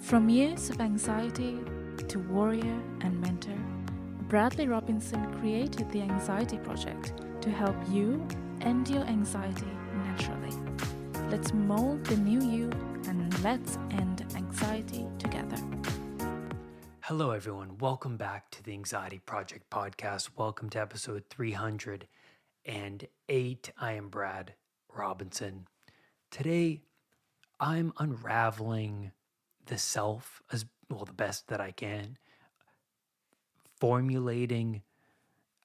From years of anxiety to warrior and mentor, Bradley Robinson created the Anxiety Project to help you end your anxiety naturally. Let's mold the new you and let's end anxiety together. Hello, everyone. Welcome back to the Anxiety Project podcast. Welcome to episode 308. I am Brad Robinson. Today, I'm unraveling the self as well, the best that I can, formulating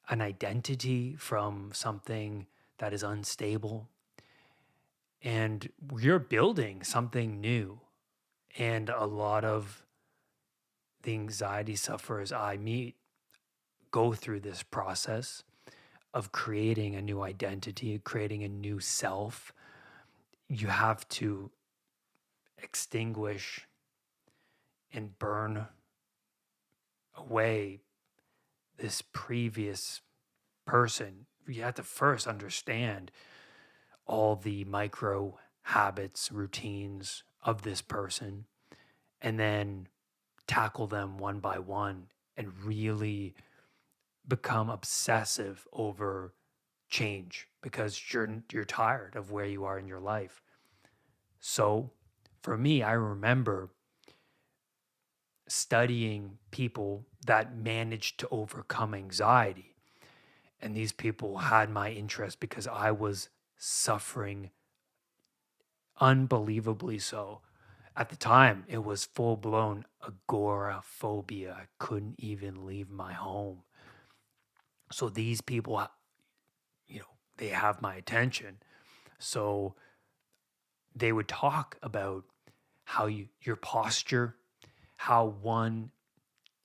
an identity from something that is unstable, and you're building something new. And a lot of the anxiety sufferers I meet go through this process of creating a new identity, creating a new self. You have to extinguish and burn away this previous person. You have to first understand all the micro habits, routines of this person, and then tackle them one by one and really become obsessive over change because you're tired of where you are in your life. So for me, I remember studying people that managed to overcome anxiety. And these people had my interest because I was suffering unbelievably so. At the time, it was full-blown agoraphobia. I couldn't even leave my home. So these people, they have my attention. So they would talk about how your posture, how one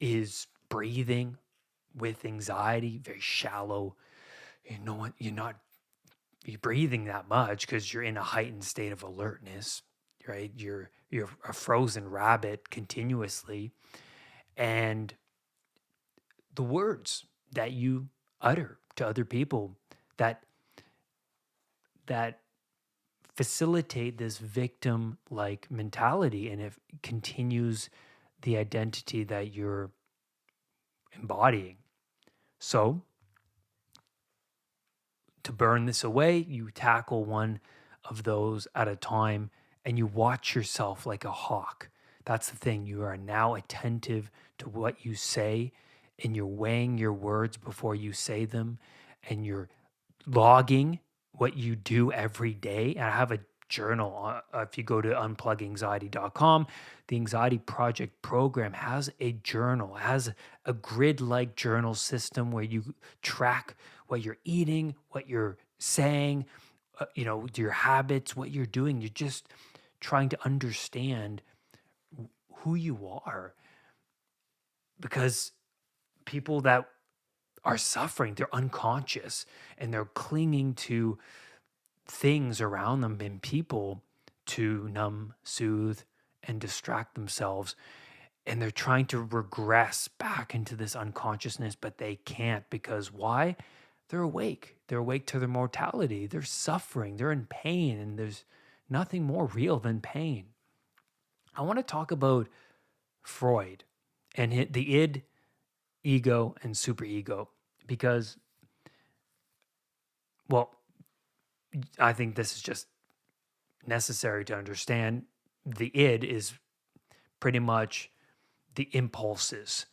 is breathing with anxiety, very shallow. You know what? You're breathing that much because you're in a heightened state of alertness, right? You're a frozen rabbit continuously. And the words that you utter to other people that facilitate this victim-like mentality, and it continues the identity that you're embodying. So to burn this away, you tackle one of those at a time and you watch yourself like a hawk. That's the thing. You are now attentive to what you say and you're weighing your words before you say them and you're logging what you do every day. And I have a journal. If you go to unpluganxiety.com, the Anxiety Project program has a journal, has a grid-like journal system where you track what you're eating, what you're saying, your habits, what you're doing. You're just trying to understand who you are, because people that are suffering, they're unconscious and they're clinging to things around them and people to numb, soothe, and distract themselves. And they're trying to regress back into this unconsciousness, but they can't, because why? They're awake. They're awake to their mortality. They're suffering. They're in pain, and there's nothing more real than pain. I want to talk about Freud and the id, ego, and superego, because, well, I think this is just necessary to understand. The id is pretty much the impulses,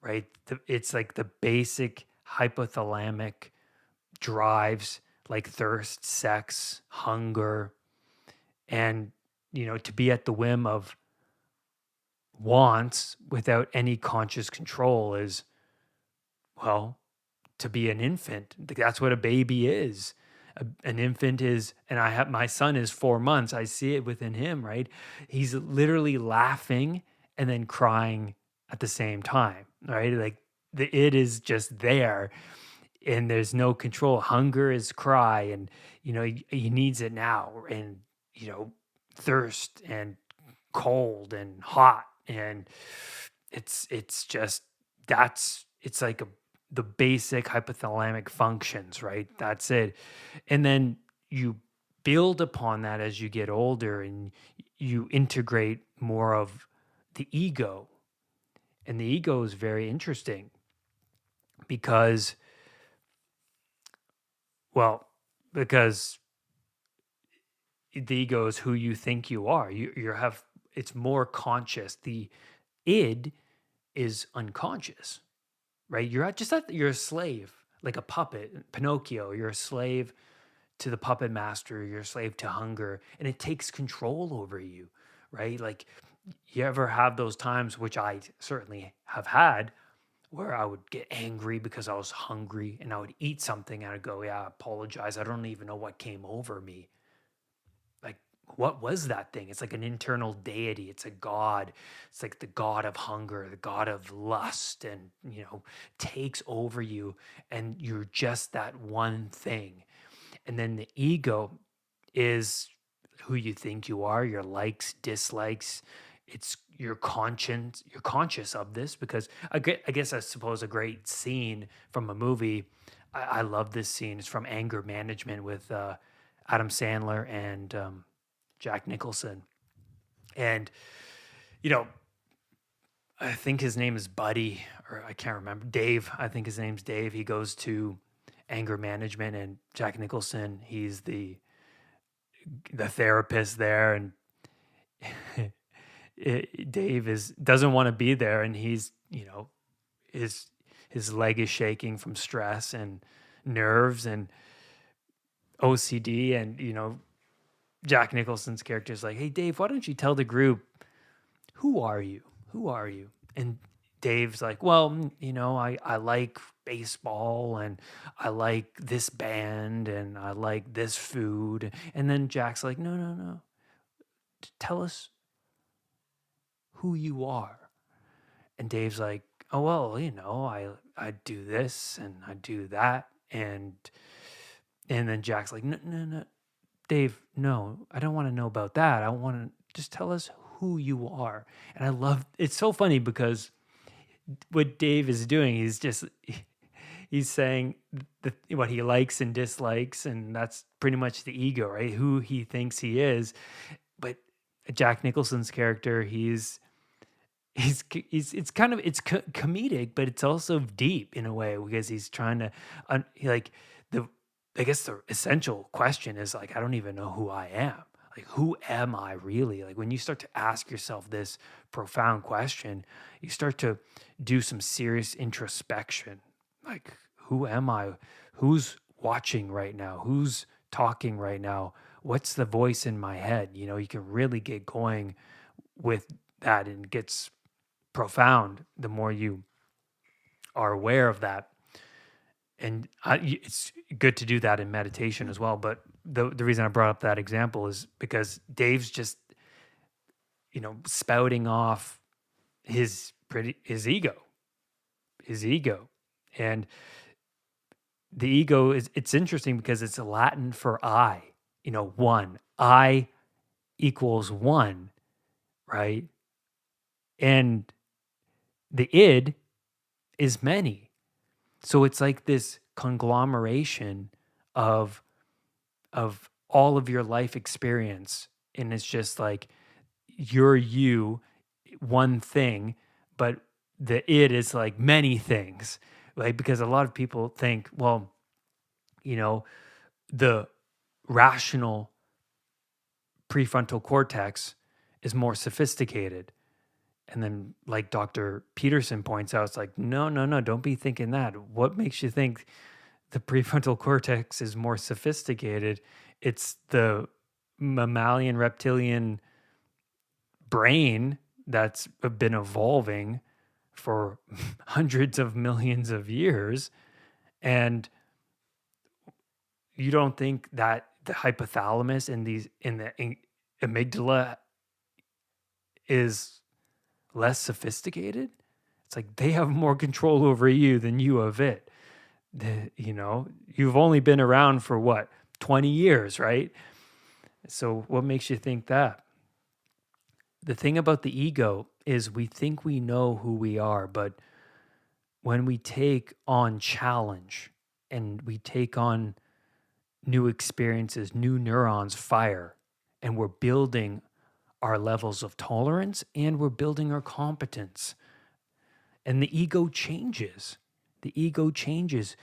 right? It's like the basic hypothalamic drives like thirst, sex, hunger, and, to be at the whim of wants without any conscious control is, well, to be an infant. That's what a baby is. An infant is, and my son is 4 months. I see it within him, right? He's literally laughing and then crying at the same time, right? Like the it is just there and there's no control. Hunger is cry, and, he needs it now. And, thirst and cold and hot. And it's just, it's like the basic hypothalamic functions, right? That's it. And then you build upon that as you get older and you integrate more of the ego. And the ego is very interesting because, well, because the ego is who you think you are. You have, it's more conscious. The id is unconscious, right? You're a slave, like a puppet, Pinocchio. You're a slave to the puppet master. You're a slave to hunger, and it takes control over you, right? Like, you ever have those times, which I certainly have had, where I would get angry because I was hungry and I would eat something and I'd go, yeah, I apologize. I don't even know what came over me. Like, what was that thing? It's like an internal deity. It's a god. It's like the god of hunger, the god of lust, and, takes over you. And you're just that one thing. And then the ego is who you think you are, your likes, dislikes. It's your conscience. You're conscious of this because I guess I suppose a great scene from a movie. I love this scene. It's from Anger Management with Adam Sandler and Jack Nicholson. And, you know, I think his name is Buddy, or I can't remember. Dave. I think his name's Dave. He goes to Anger Management, and Jack Nicholson, he's the therapist there, and Dave doesn't want to be there, and he's, his leg is shaking from stress and nerves and OCD, and Jack Nicholson's character is like, "Hey Dave, why don't you tell the group, who are you? Who are you?" And Dave's like, "Well, I like baseball, and I like this band, and I like this food." And then Jack's like, "No, no, no. Tell us who you are." And Dave's like, "Oh, well, I do this and I do that." And then Jack's like, "No, no, no. Dave, no, I don't want to know about that. I want to just tell us who you are." And I love, it's so funny because what Dave is doing, he's saying what he likes and dislikes, and that's pretty much the ego, right? Who he thinks he is. But Jack Nicholson's character, he's it's kind of, it's comedic, but it's also deep in a way because he's trying to like the I guess the essential question is like, I don't even know who I am. Like, who am I really? Like, when you start to ask yourself this profound question, you start to do some serious introspection. Like, who am I? Who's watching right now? Who's talking right now? What's the voice in my head? You can really get going with that, and it gets profound the more you are aware of that. And it's good to do that in meditation as well. But the reason I brought up that example is because Dave's just, spouting off his ego, and the ego it's interesting because it's Latin for I, one. I equals one, right? And the id is many. So it's like this conglomeration of all of your life experience, and it's just like you're you, one thing, but the id is like many things, right? Because a lot of people think, well, the rational prefrontal cortex is more sophisticated. And then, like Dr. Peterson points out, it's like, no, no, no, don't be thinking that. What makes you think the prefrontal cortex is more sophisticated? It's the mammalian reptilian brain that's been evolving for hundreds of millions of years. And you don't think that the hypothalamus in the amygdala is less sophisticated? It's like they have more control over you than you of it. You've only been around for what, 20 years, right? So what makes you think that? The thing about the ego is we think we know who we are, but when we take on challenge and we take on new experiences, new neurons fire, and we're building our levels of tolerance and we're building our competence. And the ego changes. The ego changes.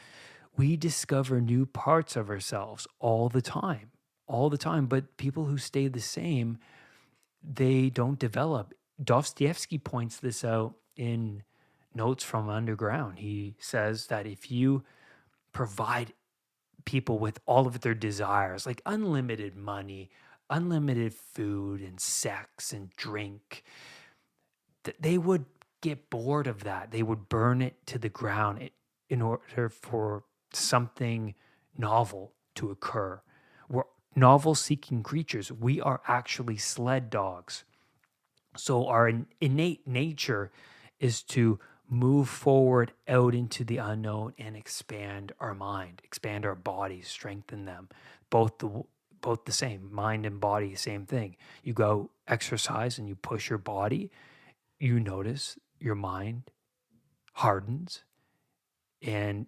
We discover new parts of ourselves all the time. But people who stay the same, they don't develop. Dostoevsky points this out in Notes from Underground. He says that if you provide people with all of their desires, like unlimited money, unlimited food and sex and drink, they would get bored of that. They would burn it to the ground in order for something novel to occur. We're novel seeking creatures. We are actually sled dogs. So our innate nature is to move forward out into the unknown and expand our mind, expand our bodies, strengthen them. Both the same, mind and body, same thing. You go exercise and you push your body, you notice your mind hardens and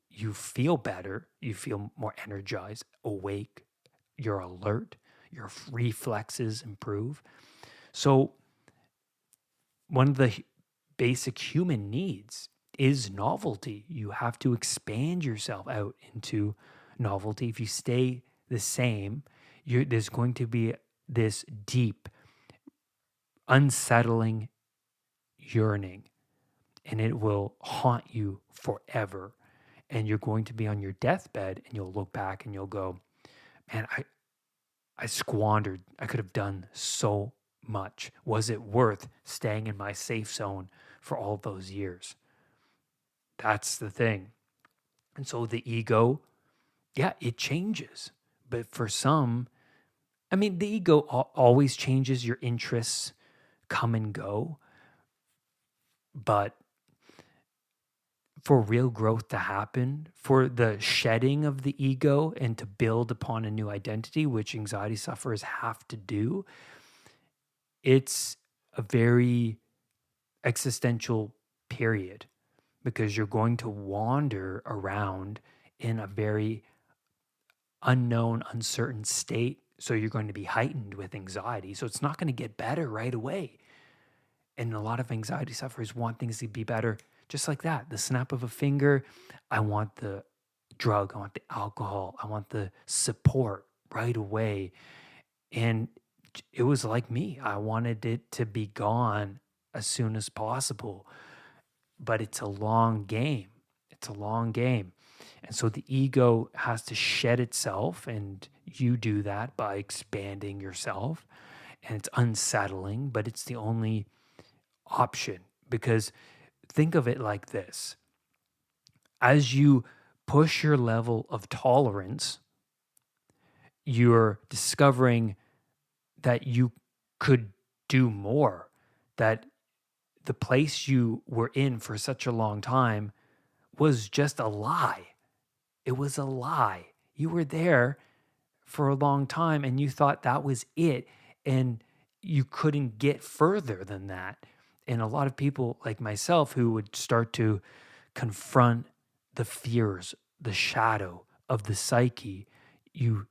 you feel better, you feel more energized, awake, you're alert, your reflexes improve. So one of the basic human needs is novelty. You have to expand yourself out into novelty. If you stay the same, there's going to be this deep, unsettling yearning, and it will haunt you forever. And you're going to be on your deathbed and you'll look back and you'll go, man, I squandered. I could have done so much. Was it worth staying in my safe zone for all those years? That's the thing. And so the ego, yeah, it changes. But for some, I mean, the ego always changes. Your interests come and go. But for real growth to happen, for the shedding of the ego and to build upon a new identity, which anxiety sufferers have to do, it's a very existential period because you're going to wander around in a very unknown, uncertain state. So you're going to be heightened with anxiety. So it's not going to get better right away. And a lot of anxiety sufferers want things to be better just like that. The snap of a finger. I want the drug. I want the alcohol. I want the support right away. And it was like me. I wanted it to be gone as soon as possible. But it's a long game. It's a long game. And so the ego has to shed itself, and you do that by expanding yourself. And it's unsettling, but it's the only option, because think of it like this. As you push your level of tolerance, you're discovering that you could do more, that the place you were in for such a long time was just a lie. It was a lie. You were there for a long time and you thought that was it, and you couldn't get further than that. And a lot of people like myself who would start to confront the fears, the shadow of the psyche, you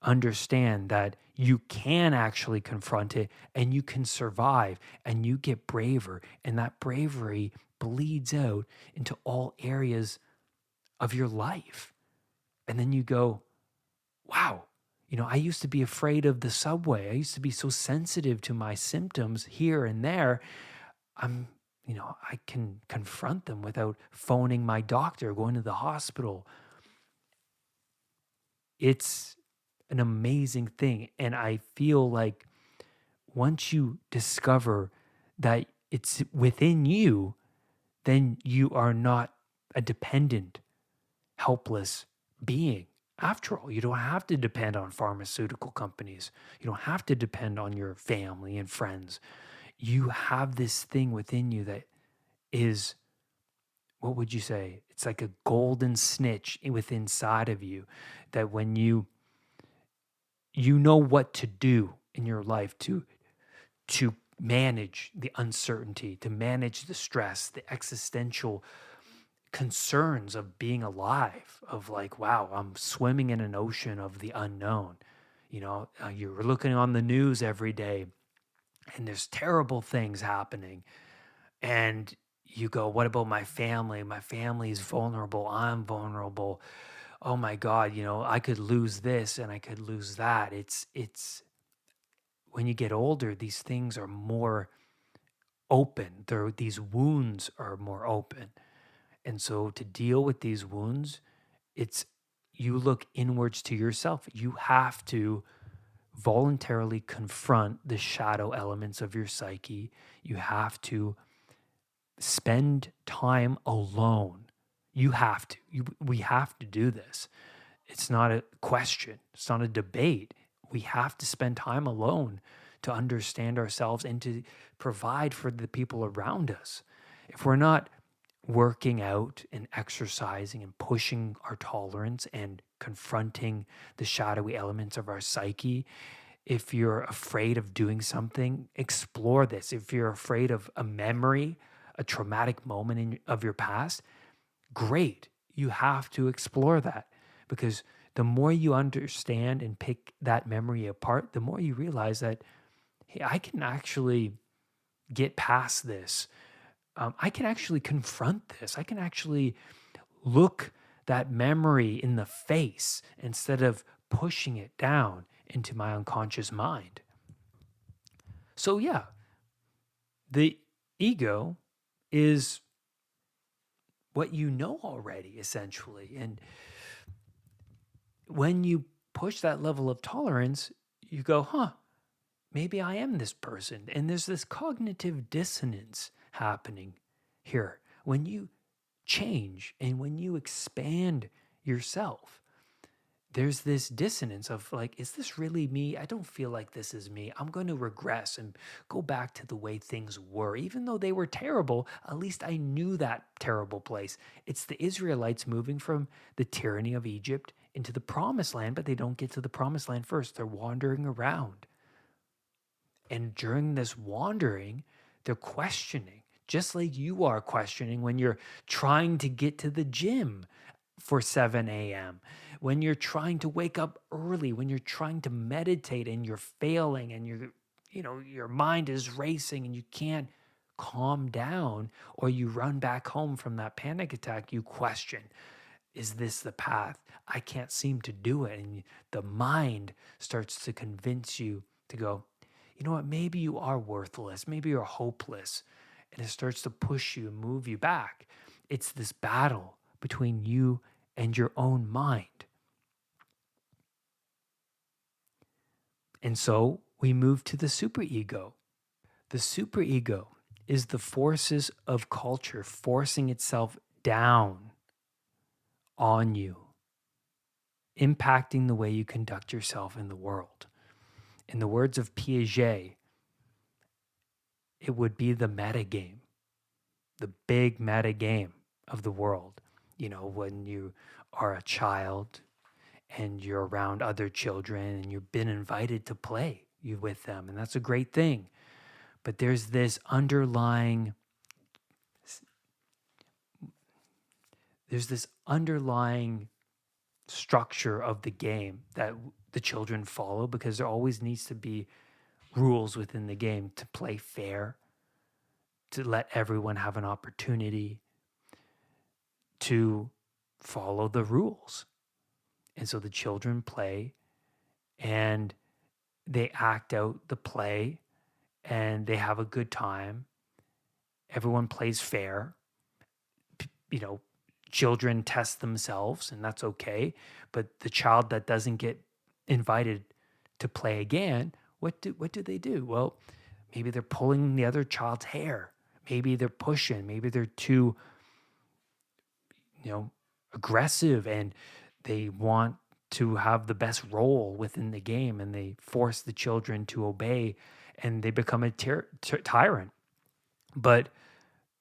understand that you can actually confront it and you can survive and you get braver. And that bravery bleeds out into all areas of your life. And then you go, wow, I used to be afraid of the subway. I used to be so sensitive to my symptoms here and there. I can confront them without phoning my doctor, going to the hospital. It's an amazing thing. And I feel like once you discover that it's within you, then you are not a dependent, helpless being. After all, you don't have to depend on pharmaceutical companies. You don't have to depend on your family and friends. You have this thing within you that is, what would you say? It's like a golden snitch within inside of you, that when you know what to do in your life to manage the uncertainty, to manage the stress, the existential concerns of being alive, of like, wow, I'm swimming in an ocean of the unknown. You're looking on the news every day and there's terrible things happening. And you go, what about my family? My family is vulnerable. I'm vulnerable. Oh my God, I could lose this and I could lose that. It's when you get older, these things are more open. These wounds are more open. And so to deal with these wounds, it's you look inwards to yourself. You have to voluntarily confront the shadow elements of your psyche. You have to spend time alone. You have to. We have to do this. It's not a question, it's not a debate. We have to spend time alone to understand ourselves and to provide for the people around us. If we're not working out and exercising and pushing our tolerance and confronting the shadowy elements of our psyche, if you're afraid of doing something, explore this. If you're afraid of a memory, a traumatic moment of your past, great. You have to explore that, because the more you understand and pick that memory apart, the more you realize that, hey, I can actually get past this. I can actually confront this. I can actually look that memory in the face instead of pushing it down into my unconscious mind. So, yeah, the ego is what you know already, essentially. And when you push that level of tolerance, you go, maybe I am this person. And there's this cognitive dissonance happening here. When you change and when you expand yourself, there's this dissonance of like, is this really me? I don't feel like this is me. I'm going to regress and go back to the way things were. Even though they were terrible, at least I knew that terrible place. It's the Israelites moving from the tyranny of Egypt into the promised land, but they don't get to the promised land first. They're wandering around. And during this wandering, they're questioning, just like you are questioning when you're trying to get to the gym for 7 a.m., when you're trying to wake up early, when you're trying to meditate and you're failing and your mind is racing and you can't calm down, or you run back home from that panic attack, you question, is this the path? I can't seem to do it. And the mind starts to convince you to go, you know what, maybe you are worthless, maybe you're hopeless. And it starts to push you, move you back. It's this battle between you and your own mind. And so we move to the superego. The superego is the forces of culture forcing itself down on you, impacting the way you conduct yourself in the world. In the words of Piaget, it would be the meta game, the big meta game of the world. When you are a child and you're around other children and you've been invited to play with them, and that's a great thing. But there's this underlying structure of the game that the children follow, because there always needs to be rules within the game to play fair, to let everyone have an opportunity to follow the rules. And so the children play and they act out the play and they have a good time. Everyone plays fair. Children test themselves, and that's okay. But the child that doesn't get invited to play again, what do they do? Well, maybe they're pulling the other child's hair. Maybe they're pushing. Maybe they're too, aggressive, and they want to have the best role within the game, and they force the children to obey, and they become a tyrant. But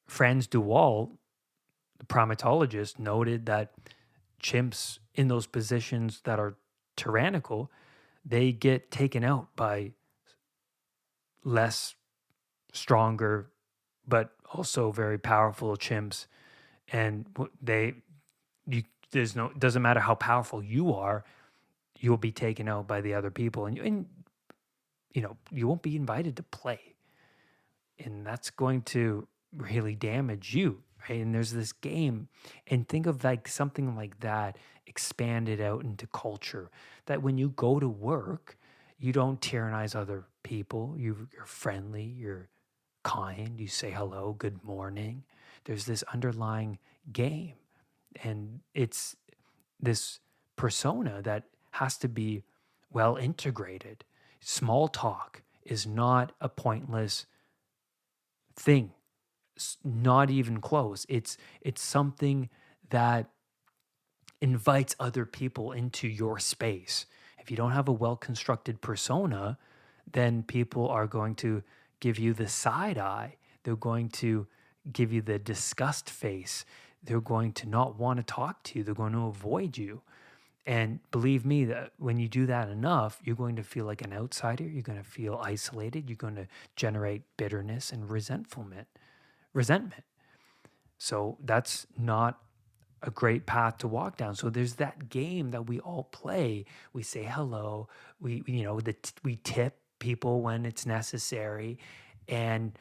Franz de Waal, the primatologist, noted that chimps in those positions that are tyrannical, they get taken out by less stronger, but also very powerful chimps. And it doesn't matter how powerful you are, you'll be taken out by the other people. And you won't be invited to play. And that's going to really damage you, right? And there's this game, and think of like something like that expanded out into culture, that when you go to work, you don't tyrannize other people. You're friendly, you're kind, you say hello, good morning. There's this underlying game, and it's this persona that has to be well integrated. Small talk is not a pointless thing, not even close. It's something that invites other people into your space. If you don't have a well constructed persona, then people are going to give you the side eye. They're going to give you the disgust face. They're going to not want to talk to you. They're going to avoid you. And believe me, that when you do that enough, you're going to feel like an outsider. You're going to feel isolated. You're going to generate bitterness and resentment. So that's not a great path to walk down. So there's that game that we all play. We say hello. We tip people when it's necessary, and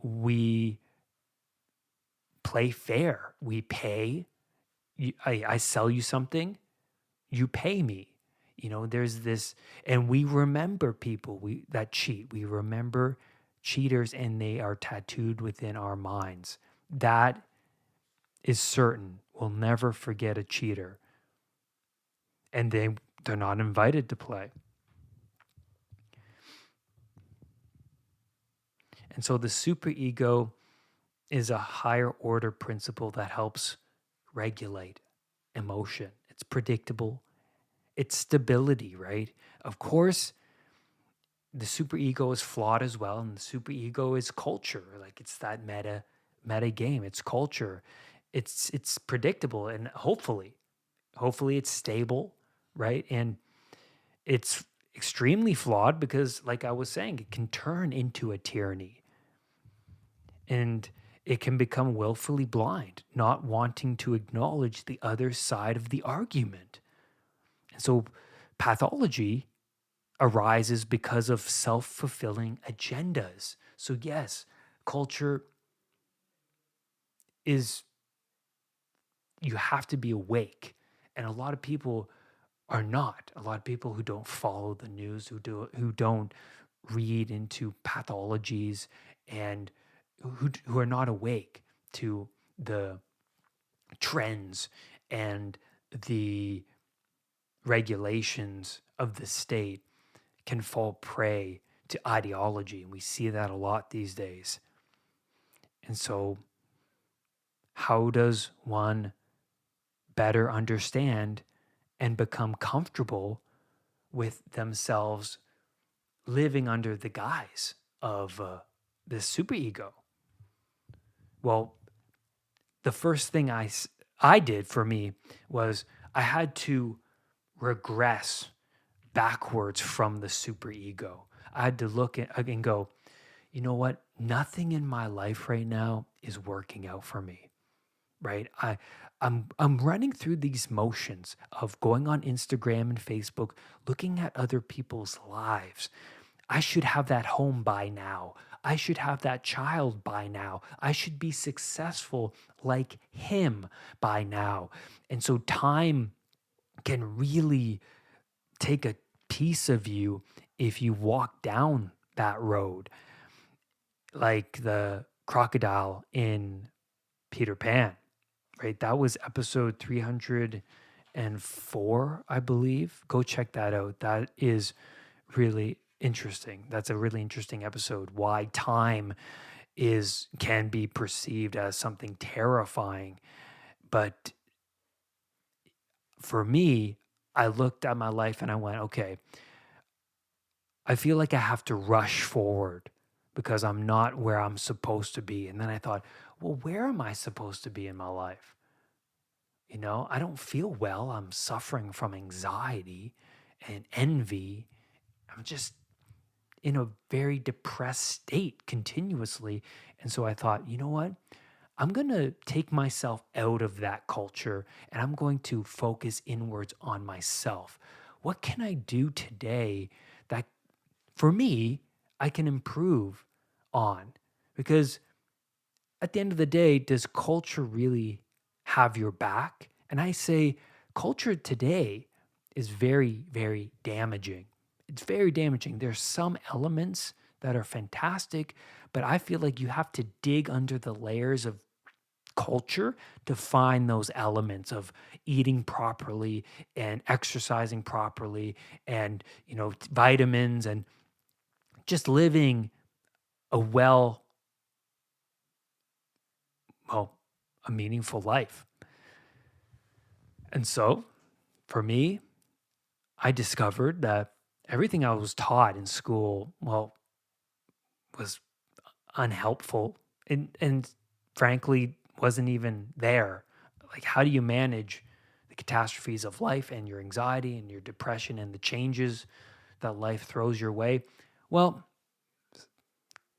we play fair. We pay. I sell you something, you pay me. There's this, and we remember people that cheat. We remember cheaters, and they are tattooed within our minds. That is certain. We'll never forget a cheater, and they're not invited to play. And so the superego is a higher order principle that helps regulate emotion. It's predictable. It's stability, right? Of course, the superego is flawed as well, and the superego is culture. Like, it's that meta game. It's culture. It's predictable, and hopefully it's stable, right? And it's extremely flawed because, like I was saying, it can turn into a tyranny, and it can become willfully blind, not wanting to acknowledge the other side of the argument. And so pathology arises because of self-fulfilling agendas. So yes, culture is, you have to be awake. And a lot of people are not. A lot of people who don't follow the news, who don't read into pathologies, and who are not awake to the trends and the regulations of the state, can fall prey to ideology. And we see that a lot these days. And so, how does one better understand and become comfortable with themselves living under the guise of this superego? Well, the first thing I did for me was I had to regress backwards from the superego. I had to look at and go, you know what? Nothing in my life right now is working out for me. Right? I'm running through these motions of going on Instagram and Facebook, looking at other people's lives. I should have that home by now. I should have that child by now. I should be successful like him by now. And so time can really take a piece of you if you walk down that road, like the crocodile in Peter Pan, right? That was episode 304, I believe. Go check that out. That is really interesting. That's a really interesting episode. Why time can be perceived as something terrifying. But for me, I looked at my life and I went, okay, I feel like I have to rush forward because I'm not where I'm supposed to be. And then I thought, well, where am I supposed to be in my life? I don't feel well. I'm suffering from anxiety and envy. I'm just in a very depressed state continuously. And so I thought, you know what? I'm going to take myself out of that culture, and I'm going to focus inwards on myself. What can I do today that for me, I can improve on. Because at the end of the day, does culture really have your back? And I say culture today is very, very damaging. It's very damaging. There's some elements that are fantastic, but I feel like you have to dig under the layers of culture to find those elements of eating properly and exercising properly and, vitamins and just living a well, a meaningful life. And so for me, I discovered that everything I was taught in school, was unhelpful and frankly wasn't even there. Like, how do you manage the catastrophes of life and your anxiety and your depression and the changes that life throws your way? Well,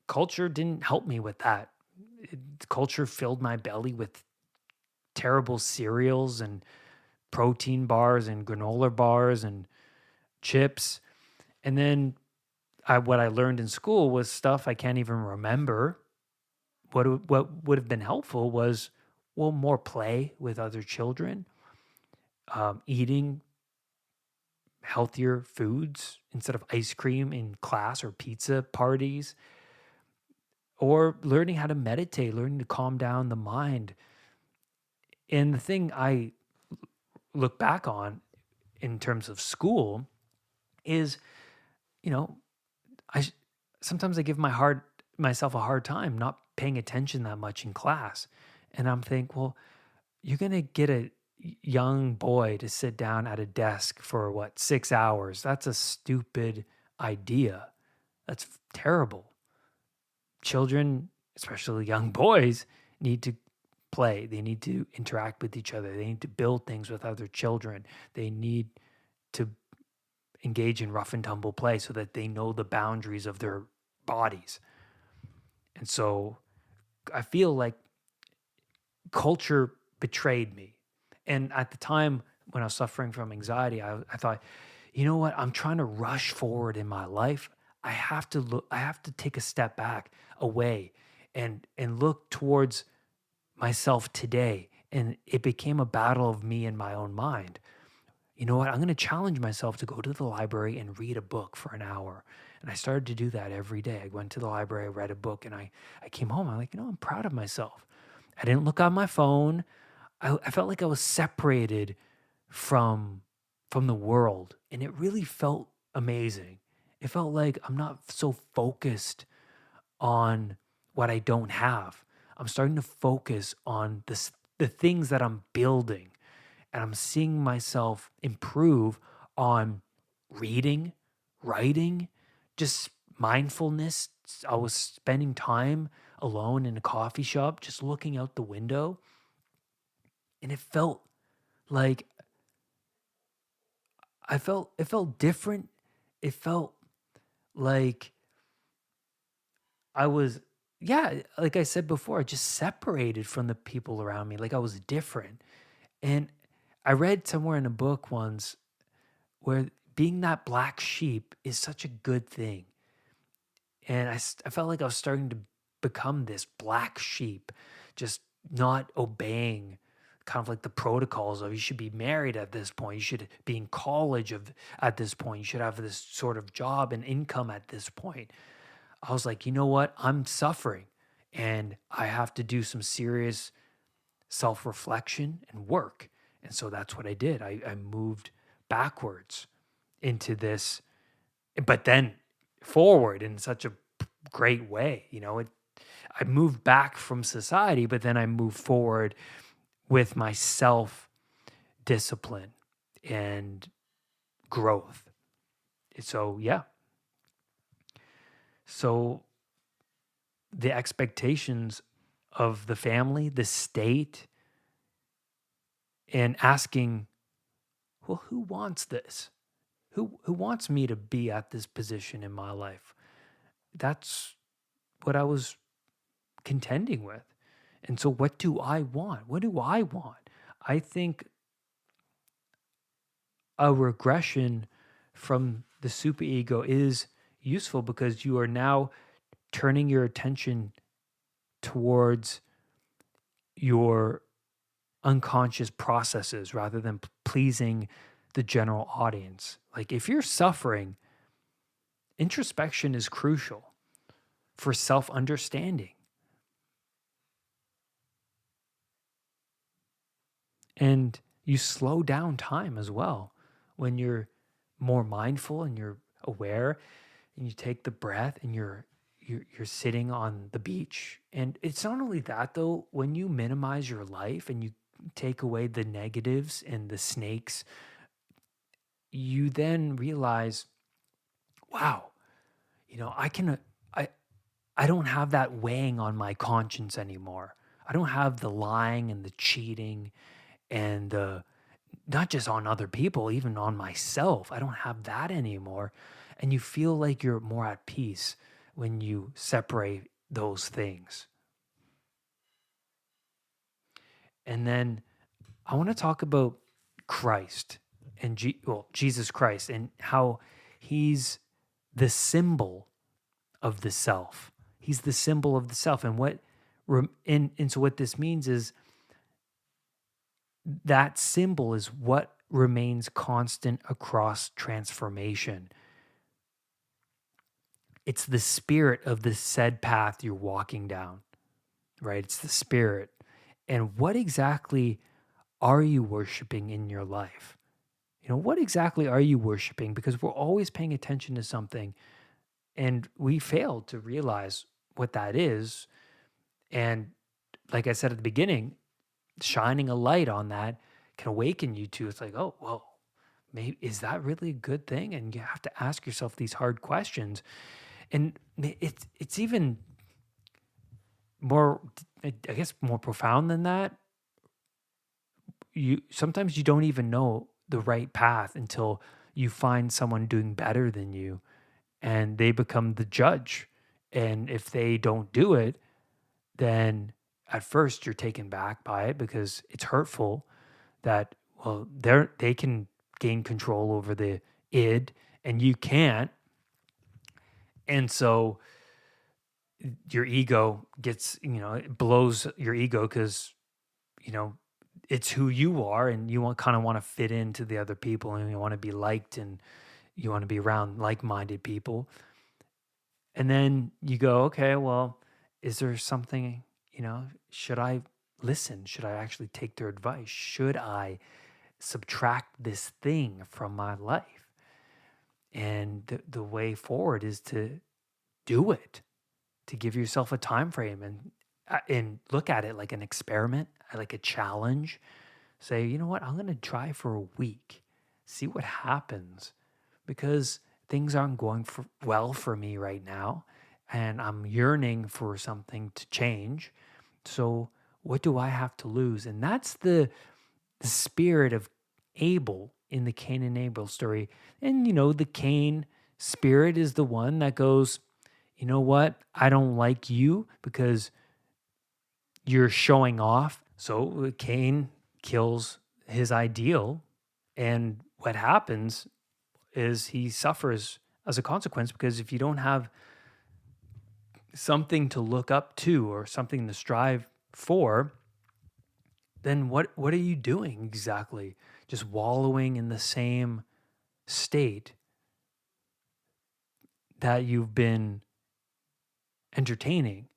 culture didn't help me with that. Culture filled my belly with terrible cereals and protein bars and granola bars and chips. And then what I learned in school was stuff I can't even remember. What would have been helpful was, well, more play with other children, eating healthier foods instead of ice cream in class or pizza parties, or learning how to meditate, learning to calm down the mind. And the thing I look back on in terms of school is, you know, I sometimes I give myself a hard time not paying attention that much in class, and I'm think, well, you're gonna get a young boy to sit down at a desk for what, 6 hours? That's a stupid idea. That's terrible. Children, especially young boys, need to play. They need to interact with each other. They need to build things with other children. They need to engage in rough and tumble play so that they know the boundaries of their bodies. And so I feel like culture betrayed me. And at the time when I was suffering from anxiety, I thought, you know what? I'm trying to rush forward in my life. I have to take a step back away and look towards myself today. And it became a battle of me and my own mind. You know what? I'm going to challenge myself to go to the library and read a book for an hour. And I started to do that every day. I went to the library, I read a book, and I came home. I'm like, I'm proud of myself. I didn't look on my phone. I felt like I was separated from the world, and it really felt amazing. It felt like I'm not so focused on what I don't have. I'm starting to focus on the things that I'm building, and I'm seeing myself improve on reading, writing, just mindfulness. I was spending time alone in a coffee shop, just looking out the window, and it felt like it felt different. It felt like I was, yeah, like I said before, just separated from the people around me, like I was different. And I read somewhere in a book once where being that black sheep is such a good thing. And I felt like I was starting to become this black sheep, just not obeying kind of like the protocols of, you should be married at this point, you should be in college at this point, you should have this sort of job and income at this point. I was like, you know what? I'm suffering and I have to do some serious self-reflection and work. And so that's what I did. I moved backwards into this, but then forward in such a great way. I moved back from society, but then I moved forward with my self discipline and growth. So, yeah. So, the expectations of the family, the state, and asking, well, who wants this? Who wants me to be at this position in my life? That's what I was contending with. And so what do I want? What do I want? I think a regression from the superego is, useful because you are now turning your attention towards your unconscious processes rather than pleasing the general audience. Like if you're suffering, introspection is crucial for self-understanding. And you slow down time as well when you're more mindful and you're aware and you take the breath and you're sitting on the beach. And it's not only that though, when you minimize your life and you take away the negatives and the snakes, you then realize, wow, I can I I don't have that weighing on my conscience anymore. I don't have the lying and the cheating and the not just on other people, even on myself. I don't have that anymore. And you feel like you're more at peace when you separate those things. And then I want to talk about Christ and Jesus Christ and how he's the symbol of the self. He's the symbol of the self. And so what this means is that symbol is what remains constant across transformation. It's the spirit of the said path you're walking down, right? It's the spirit. And what exactly are you worshiping in your life? What exactly are you worshiping? Because we're always paying attention to something and we fail to realize what that is. And like I said at the beginning, shining a light on that can awaken you to, it's like, oh, well, maybe is that really a good thing? And you have to ask yourself these hard questions. And it's even more, I guess, more profound than that. Sometimes you don't even know the right path until you find someone doing better than you and they become the judge. And if they don't do it, then at first you're taken back by it because it's hurtful that, well, they can gain control over the id and you can't. And so your ego gets, it blows your ego because, it's who you are and you kind of want to fit into the other people and you want to be liked and you want to be around like-minded people. And then you go, okay, well, is there something, should I listen? Should I actually take their advice? Should I subtract this thing from my life? And the way forward is to do it, to give yourself a time frame and look at it like an experiment, like a challenge. Say, you know what, I'm going to try for a week, see what happens, because things aren't going well for me right now, and I'm yearning for something to change. So what do I have to lose? And that's the spirit of Abel in the Cain and Abel story. And, the Cain spirit is the one that goes, you know what? I don't like you because you're showing off. So Cain kills his ideal. And what happens is he suffers as a consequence because if you don't have something to look up to or something to strive for, then what are you doing exactly? Just wallowing in the same state that you've been entertaining.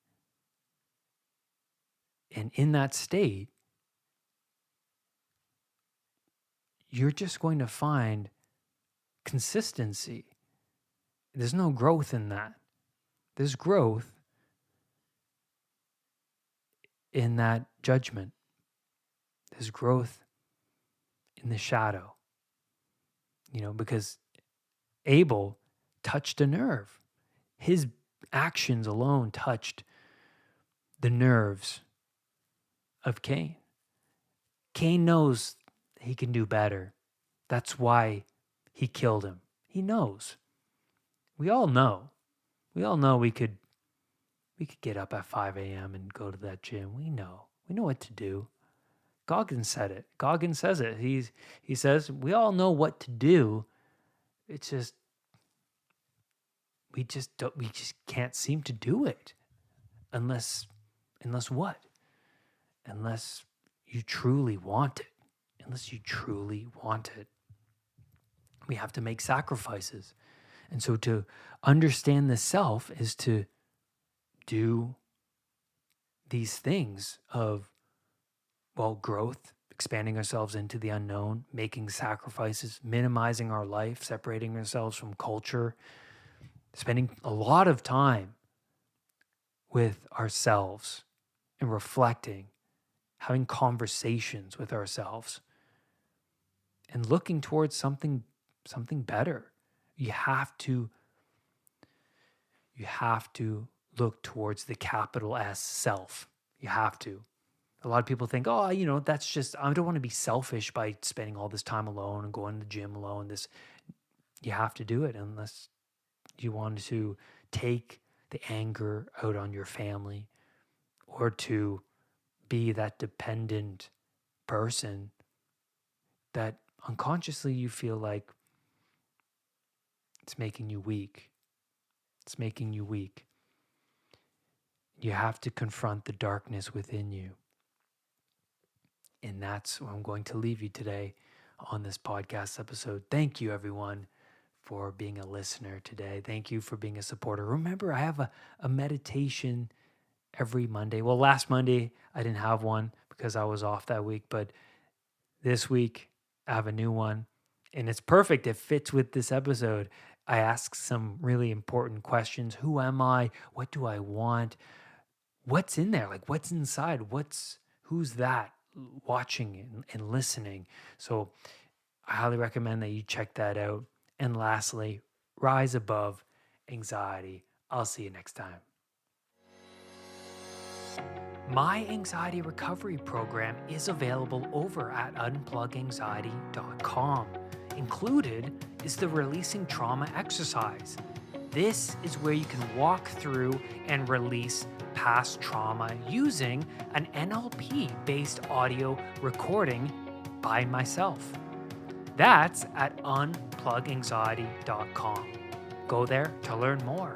And in that state, you're just going to find consistency. There's no growth in that. There's growth in that judgment. There's growth in the shadow. Because Abel touched a nerve. His actions alone touched the nerves of Cain. Cain knows he can do better. That's why he killed him. He knows. We all know. We all know we could get up at 5 a.m. and go to that gym. We know. We know what to do. Goggins said it. Goggins says it. He says, we all know what to do. It's just we just can't seem to do it unless what? Unless you truly want it. Unless you truly want it. We have to make sacrifices. And so to understand the self is to do these things of, well, growth, expanding ourselves into the unknown, making sacrifices, minimizing our life, separating ourselves from culture, spending a lot of time with ourselves and reflecting, having conversations with ourselves, and looking towards something better. You have to look towards the capital S self. You have to. A lot of people think, oh, that's just, I don't want to be selfish by spending all this time alone and going to the gym alone. You have to do it unless you want to take the anger out on your family or to be that dependent person that unconsciously you feel like it's making you weak. It's making you weak. You have to confront the darkness within you. And that's where I'm going to leave you today on this podcast episode. Thank you, everyone, for being a listener today. Thank you for being a supporter. Remember, I have a meditation every Monday. Well, last Monday, I didn't have one because I was off that week. But this week, I have a new one. And it's perfect. It fits with this episode. I ask some really important questions. Who am I? What do I want? What's in there? Like, what's inside? Who's that watching and listening? So I highly recommend that you check that out. And lastly, rise above anxiety. I'll see you next time. My anxiety recovery program is available over at unpluganxiety.com. Included is the Releasing Trauma exercise. This is where you can walk through and release past trauma using an NLP-based audio recording by myself. That's at unpluganxiety.com. Go there to learn more.